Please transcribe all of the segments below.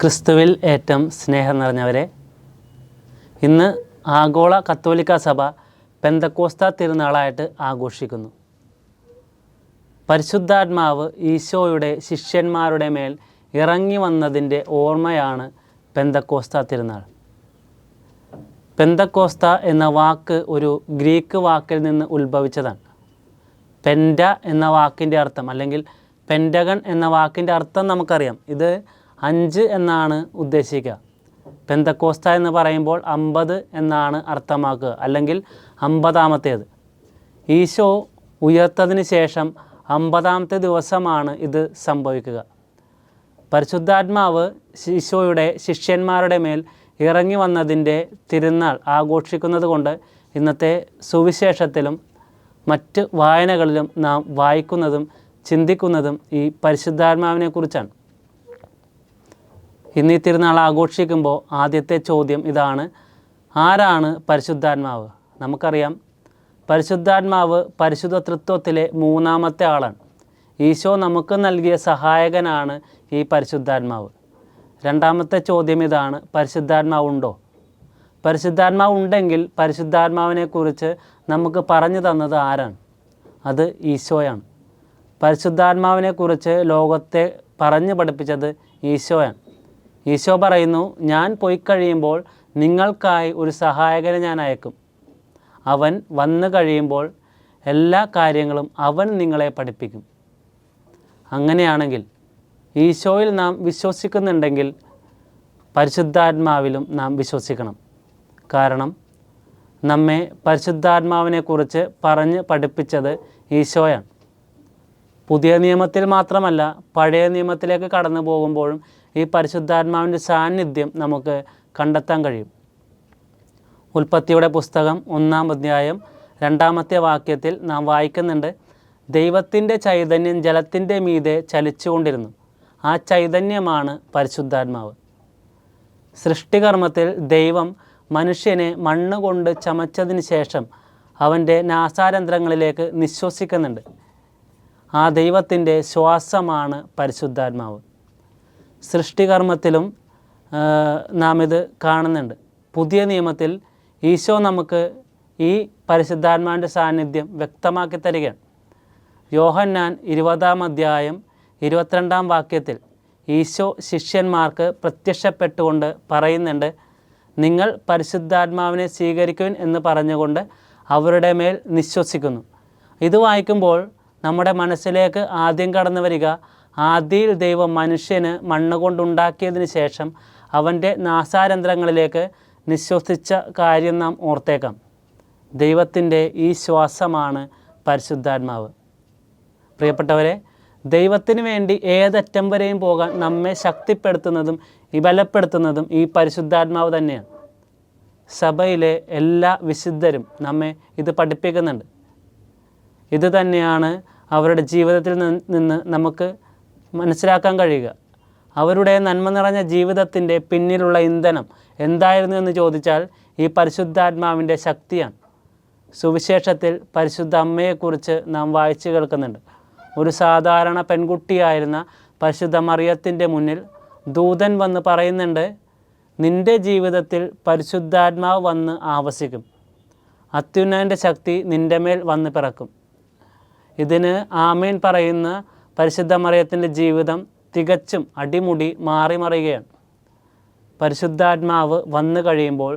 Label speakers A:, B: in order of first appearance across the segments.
A: ക്രിസ്തുവിൽ ഏറ്റവും സ്നേഹം നിറഞ്ഞവരെ, ഇന്ന് ആഗോള കത്തോലിക്ക സഭ പെന്തക്കോസ്ത തിരുനാളായിട്ട് ആഘോഷിക്കുന്നു. പരിശുദ്ധാത്മാവ് ഈശോയുടെ ശിഷ്യന്മാരുടെ മേൽ ഇറങ്ങി വന്നതിൻ്റെ ഓർമ്മയാണ് പെന്തക്കോസ്ത തിരുനാൾ. പെന്തക്കോസ്ത എന്ന വാക്ക് ഒരു ഗ്രീക്ക് വാക്കിൽ നിന്ന് ഉത്ഭവിച്ചതാണ്. പെൻറ്റ എന്ന വാക്കിൻ്റെ അർത്ഥം, അല്ലെങ്കിൽ പെൻറ്റഗൺ എന്ന വാക്കിൻ്റെ അർത്ഥം നമുക്കറിയാം. ഇത് 5 എന്നാണ് ഉദ്ദേശിക്കുക. പെന്തക്കോസ്ത എന്ന് പറയുമ്പോൾ 50 എന്നാണ് അർത്ഥമാക്കുക, അല്ലെങ്കിൽ 50-ാമത്തേത്. ഈശോ ഉയർത്തതിന് ശേഷം 50-ാമത്തെ ദിവസമാണ് ഇത് സംഭവിക്കുക. പരിശുദ്ധാത്മാവ് ഈശോയുടെ ശിഷ്യന്മാരുടെ മേൽ ഇറങ്ങി വന്നതിൻ്റെ തിരുനാൾ ആഘോഷിക്കുന്നത് കൊണ്ട് ഇന്നത്തെ സുവിശേഷത്തിലും മറ്റ് വായനകളിലും നാം വായിക്കുന്നതും ചിന്തിക്കുന്നതും ഈ പരിശുദ്ധാത്മാവിനെ കുറിച്ചാണ്. ഇന്ന് ഈ തിരുനാൾ ആഘോഷിക്കുമ്പോൾ ആദ്യത്തെ ചോദ്യം ഇതാണ്: ആരാണ് പരിശുദ്ധാത്മാവ്? നമുക്കറിയാം, പരിശുദ്ധാത്മാവ് പരിശുദ്ധ തൃത്വത്തിലെ 3-ാമത്തെ ആളാണ്. ഈശോ നമുക്ക് നൽകിയ സഹായകനാണ് ഈ പരിശുദ്ധാത്മാവ്. രണ്ടാമത്തെ ചോദ്യം ഇതാണ്: പരിശുദ്ധാത്മാവുണ്ടോ? പരിശുദ്ധാത്മാവ് ഉണ്ടെങ്കിൽ പരിശുദ്ധാത്മാവിനെക്കുറിച്ച് നമുക്ക് പറഞ്ഞു തന്നത് ആരാണ്? അത് ഈശോയാണ്. പരിശുദ്ധാത്മാവിനെക്കുറിച്ച് ലോകത്തെ പറഞ്ഞു പഠിപ്പിച്ചത് ഈശോയാണ്. ഈശോ പറയുന്നു, ഞാൻ പോയി കഴിയുമ്പോൾ നിങ്ങൾക്കായി ഒരു സഹായകനെ ഞാൻ അയക്കും. അവൻ വന്നു കഴിയുമ്പോൾ എല്ലാ കാര്യങ്ങളും അവൻ നിങ്ങളെ പഠിപ്പിക്കും. അങ്ങനെയാണെങ്കിൽ ഈശോയിൽ നാം വിശ്വസിക്കുന്നുണ്ടെങ്കിൽ പരിശുദ്ധാത്മാവിലും നാം വിശ്വസിക്കണം. കാരണം നമ്മെ പരിശുദ്ധാത്മാവിനെക്കുറിച്ച് പറഞ്ഞ് പഠിപ്പിച്ചത് ഈശോയാണ്. പുതിയ നിയമത്തിൽ മാത്രമല്ല, പഴയ നിയമത്തിലേക്ക് കടന്നു പോകുമ്പോഴും ഈ പരിശുദ്ധാത്മാവിൻ്റെ സാന്നിധ്യം നമുക്ക് കണ്ടെത്താൻ കഴിയും. ഉൽപ്പത്തിയുടെ പുസ്തകം 1-ാം അധ്യായം 2-ാമത്തെ വാക്യത്തിൽ നാം വായിക്കുന്നുണ്ട്: ദൈവത്തിൻ്റെ ചൈതന്യം ജലത്തിൻ്റെ മീതെ ചലിച്ചുകൊണ്ടിരുന്നു. ആ ചൈതന്യമാണ് പരിശുദ്ധാത്മാവ്. സൃഷ്ടികർമ്മത്തിൽ ദൈവം മനുഷ്യനെ മണ്ണുകൊണ്ട് ചമച്ചതിന് ശേഷം അവൻ്റെ നാസാരന്ധ്രങ്ങളിലേക്ക് നിശ്വസിക്കുന്നുണ്ട്. ആ ദൈവത്തിൻ്റെ ശ്വാസമാണ് പരിശുദ്ധാത്മാവ്. സൃഷ്ടികർമ്മത്തിലും നാം ഇത് കാണുന്നുണ്ട്. പുതിയ നിയമത്തിൽ ഈശോ നമുക്ക് ഈ പരിശുദ്ധാത്മാവിൻ്റെ സാന്നിധ്യം വ്യക്തമാക്കി തരികയാണ്. യോഹന്നാൻ 20-ാം അധ്യായം 22-ാം വാക്യത്തിൽ ഈശോ ശിഷ്യന്മാർക്ക് പ്രത്യക്ഷപ്പെട്ടുകൊണ്ട് പറയുന്നുണ്ട്: നിങ്ങൾ പരിശുദ്ധാത്മാവിനെ സ്വീകരിക്കുവിൻ എന്ന് പറഞ്ഞുകൊണ്ട് അവരുടെ മേൽ നിശ്വസിക്കുന്നു. ഇത് വായിക്കുമ്പോൾ നമ്മുടെ മനസ്സിലേക്ക് ആദ്യം കടന്നു വരിക, ആദിയിൽ ദൈവം മനുഷ്യന് മണ്ണുകൊണ്ടുണ്ടാക്കിയതിന് ശേഷം അവൻ്റെ നാസാരന്ധ്രങ്ങളിലേക്ക് നിശ്വസിച്ച കാര്യം നാം ഓർത്തേക്കാം. ദൈവത്തിൻ്റെ ഈ ശ്വാസമാണ് പരിശുദ്ധാത്മാവ്. പ്രിയപ്പെട്ടവരെ, ദൈവത്തിന് വേണ്ടി ഏതറ്റം വരെയും പോകാൻ നമ്മെ ശക്തിപ്പെടുത്തുന്നതും ബലപ്പെടുത്തുന്നതും ഈ പരിശുദ്ധാത്മാവ് തന്നെയാണ്. സഭയിലെ എല്ലാ വിശുദ്ധരും നമ്മെ ഇത് പഠിപ്പിക്കുന്നുണ്ട്. ഇത് തന്നെയാണ് അവരുടെ ജീവിതത്തിൽ നിന്ന് നമുക്ക് മനസ്സിലാക്കാൻ കഴിയുക. അവരുടെ നന്മ നിറഞ്ഞ ജീവിതത്തിൻ്റെ പിന്നിലുള്ള ഇന്ധനം എന്തായിരുന്നു എന്ന് ചോദിച്ചാൽ ഈ പരിശുദ്ധാത്മാവിൻ്റെ ശക്തിയാണ്. സുവിശേഷത്തിൽ പരിശുദ്ധ അമ്മയെക്കുറിച്ച് നാം വായിച്ചു കേൾക്കുന്നുണ്ട്. ഒരു സാധാരണ പെൺകുട്ടിയായിരുന്ന പരിശുദ്ധ മറിയത്തിൻ്റെ മുന്നിൽ ദൂതൻ വന്ന് പറയുന്നുണ്ട്: നിൻ്റെ ജീവിതത്തിൽ പരിശുദ്ധാത്മാവ് വന്ന് ആവസിക്കും. അത്യുന്നതൻ്റെ ശക്തി നിൻ്റെ മേൽ വന്ന് പിറക്കും. ഇതിന് ആമേൻ പറയുന്ന പരിശുദ്ധ മറിയത്തിൻ്റെ ജീവിതം തികച്ചും അടിമുടി മാറിമറിയുകയാണ്. പരിശുദ്ധാത്മാവ് വന്നു കഴിയുമ്പോൾ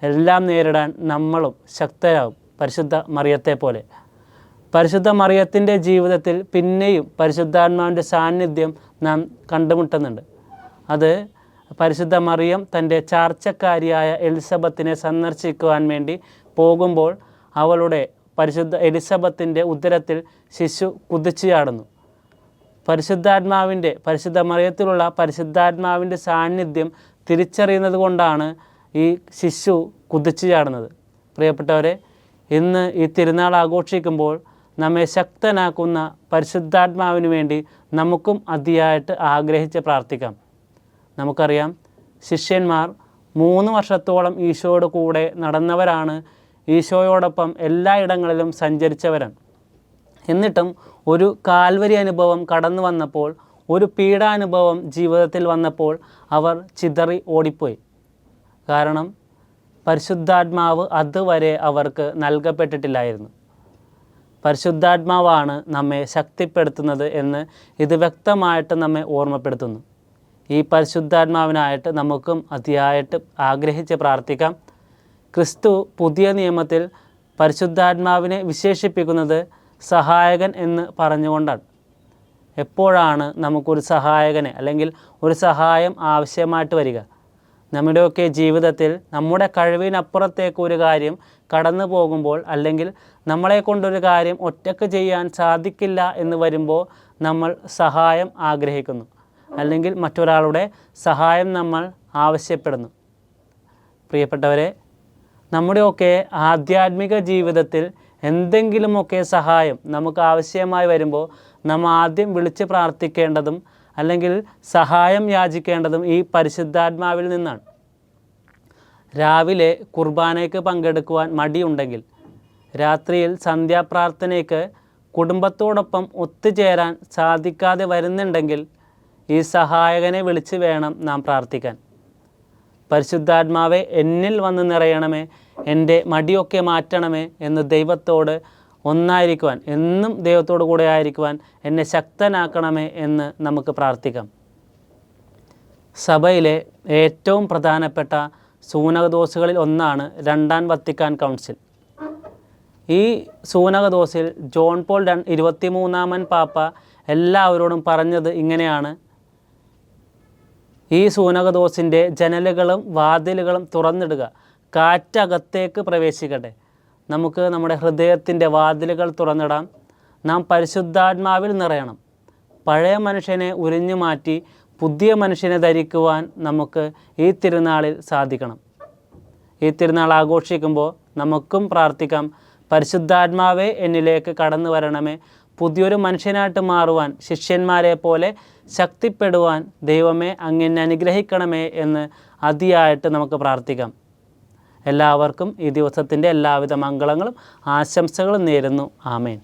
A: എല്ലാം നേരിടാൻ നമ്മളും ശക്തരാകും, പരിശുദ്ധ മറിയത്തെ പോലെ. പരിശുദ്ധ മറിയത്തിൻ്റെ ജീവിതത്തിൽ പിന്നെയും പരിശുദ്ധാത്മാവിൻ്റെ സാന്നിധ്യം നാം കണ്ടുമുട്ടുന്നുണ്ട്. അത് പരിശുദ്ധ മറിയം തൻ്റെ ചാർച്ചക്കാരിയായ എലിസബത്തിനെ സന്ദർശിക്കുവാൻ വേണ്ടി പോകുമ്പോൾ അവളുടെ പരിശുദ്ധ എലിസബത്തിൻ്റെ ഉദരത്തിൽ ശിശു കുതിച്ചു ചാടുന്നു. പരിശുദ്ധ മറിയത്തിലുള്ള പരിശുദ്ധാത്മാവിൻ്റെ സാന്നിധ്യം തിരിച്ചറിയുന്നത് കൊണ്ടാണ് ഈ ശിശു കുതിച്ചു ചാടുന്നത്. പ്രിയപ്പെട്ടവരെ, ഇന്ന് ഈ തിരുനാൾ ആഘോഷിക്കുമ്പോൾ നമ്മെ ശക്തനാക്കുന്ന പരിശുദ്ധാത്മാവിന് വേണ്ടി നമുക്കും അതിയായിട്ട് ആഗ്രഹിച്ച് പ്രാർത്ഥിക്കാം. നമുക്കറിയാം, ശിഷ്യന്മാർ 3 വർഷത്തോളം ഈശോയുടെ കൂടെ നടന്നവരാണ്. ഈശോയോടൊപ്പം എല്ലായിടങ്ങളിലും സഞ്ചരിച്ചവരാണ്. എന്നിട്ടും ഒരു കാൽവരി അനുഭവം കടന്നു വന്നപ്പോൾ ഒരു പീഡാനുഭവം ജീവിതത്തിൽ വന്നപ്പോൾ അവർ ചിതറി ഓടിപ്പോയി. കാരണം പരിശുദ്ധാത്മാവ് അതുവരെ അവർക്ക് നൽകപ്പെട്ടിട്ടില്ലായിരുന്നു. പരിശുദ്ധാത്മാവാണ് നമ്മെ ശക്തിപ്പെടുത്തുന്നത് എന്ന് ഇത് വ്യക്തമായിട്ട് നമ്മെ ഓർമ്മപ്പെടുത്തുന്നു. ഈ പരിശുദ്ധാത്മാവിനായിട്ട് നമുക്കും അതിയായിട്ട് ആഗ്രഹിച്ച് പ്രാർത്ഥിക്കാം. ക്രിസ്തു പുതിയ നിയമത്തിൽ പരിശുദ്ധാത്മാവിനെ വിശേഷിപ്പിക്കുന്നത് സഹായകൻ എന്ന് പറഞ്ഞുകൊണ്ടാണ്. എപ്പോഴാണ് നമുക്കൊരു സഹായകനെ അല്ലെങ്കിൽ ഒരു സഹായം ആവശ്യമായിട്ട് വരിക? നമ്മുടെയൊക്കെ ജീവിതത്തിൽ നമ്മുടെ കഴിവിനപ്പുറത്തേക്ക് ഒരു കാര്യം കടന്നു പോകുമ്പോൾ, അല്ലെങ്കിൽ നമ്മളെ കൊണ്ടൊരു കാര്യം ഒറ്റയ്ക്ക് ചെയ്യാൻ സാധിക്കില്ല എന്ന് വരുമ്പോൾ നമ്മൾ സഹായം ആഗ്രഹിക്കുന്നു, അല്ലെങ്കിൽ മറ്റൊരാളുടെ സഹായം നമ്മൾ ആവശ്യപ്പെടുന്നു. പ്രിയപ്പെട്ടവരെ, നമ്മുടെയൊക്കെ ആധ്യാത്മിക ജീവിതത്തിൽ എന്തെങ്കിലുമൊക്കെ സഹായം നമുക്ക് ആവശ്യമായി വരുമ്പോൾ നാം ആദ്യം വിളിച്ച് പ്രാർത്ഥിക്കേണ്ടതും അല്ലെങ്കിൽ സഹായം യാചിക്കേണ്ടതും ഈ പരിശുദ്ധാത്മാവിൽ നിന്നാണ്. രാവിലെ കുർബാനയ്ക്ക് പങ്കെടുക്കുവാൻ മടിയുണ്ടെങ്കിൽ, രാത്രിയിൽ സന്ധ്യാപ്രാർത്ഥനയ്ക്ക് കുടുംബത്തോടൊപ്പം ഒത്തുചേരാൻ സാധിക്കാതെ വരുന്നുണ്ടെങ്കിൽ ഈ സഹായകനെ വിളിച്ച് വേണം നാം പ്രാർത്ഥിക്കാൻ. പരിശുദ്ധാത്മാവെ എന്നിൽ വന്ന് നിറയണമേ, എൻ്റെ മടിയൊക്കെ മാറ്റണമേ എന്ന് ദൈവത്തോട് ഒന്നായിരിക്കുവാൻ, എന്നും ദൈവത്തോടു കൂടെ ആയിരിക്കുവാൻ എന്നെ ശക്തനാക്കണമേ എന്ന് നമുക്ക് പ്രാർത്ഥിക്കാം. സഭയിലെ ഏറ്റവും പ്രധാനപ്പെട്ട സൂനകദോസുകളിൽ ഒന്നാണ് രണ്ടാം വത്തിക്കാൻ കൗൺസിൽ. ഈ സൂനകദോസിൽ ജോൺ പോൾ 23 പാപ്പ എല്ലാവരോടും പറഞ്ഞത് ഇങ്ങനെയാണ്: ഈ സൂനകദോസിൻ്റെ ജനലുകളും വാതിലുകളും തുറന്നിടുക, കാറ്റകത്തേക്ക് പ്രവേശിക്കട്ടെ. നമുക്ക് നമ്മുടെ ഹൃദയത്തിൻ്റെ വാതിലുകൾ തുറന്നിടാം. നാം പരിശുദ്ധാത്മാവിൽ നിറയണം. പഴയ മനുഷ്യനെ ഉരിഞ്ഞു മാറ്റി പുതിയ മനുഷ്യനെ ധരിക്കുവാൻ നമുക്ക് ഈ തിരുനാളിൽ സാധിക്കണം. ഈ തിരുനാൾ ആഘോഷിക്കുമ്പോൾ നമുക്കും പ്രാർത്ഥിക്കാം: പരിശുദ്ധാത്മാവേ എന്നിലേക്ക് കടന്നു വരണമേ, പുതിയൊരു മനുഷ്യനായിട്ട് മാറുവാൻ, ശിഷ്യന്മാരെ പോലെ ശക്തിപ്പെടുവാൻ ദൈവമേ അങ്ങെന്നെ അനുഗ്രഹിക്കണമേ എന്ന് അതിയായിട്ട് നമുക്ക് പ്രാർത്ഥിക്കാം. എല്ലാവർക്കും ഈ ദിവസത്തിൻ്റെ എല്ലാവിധ മംഗളങ്ങളും ആശംസകളും നേരുന്നു. ആമേൻ.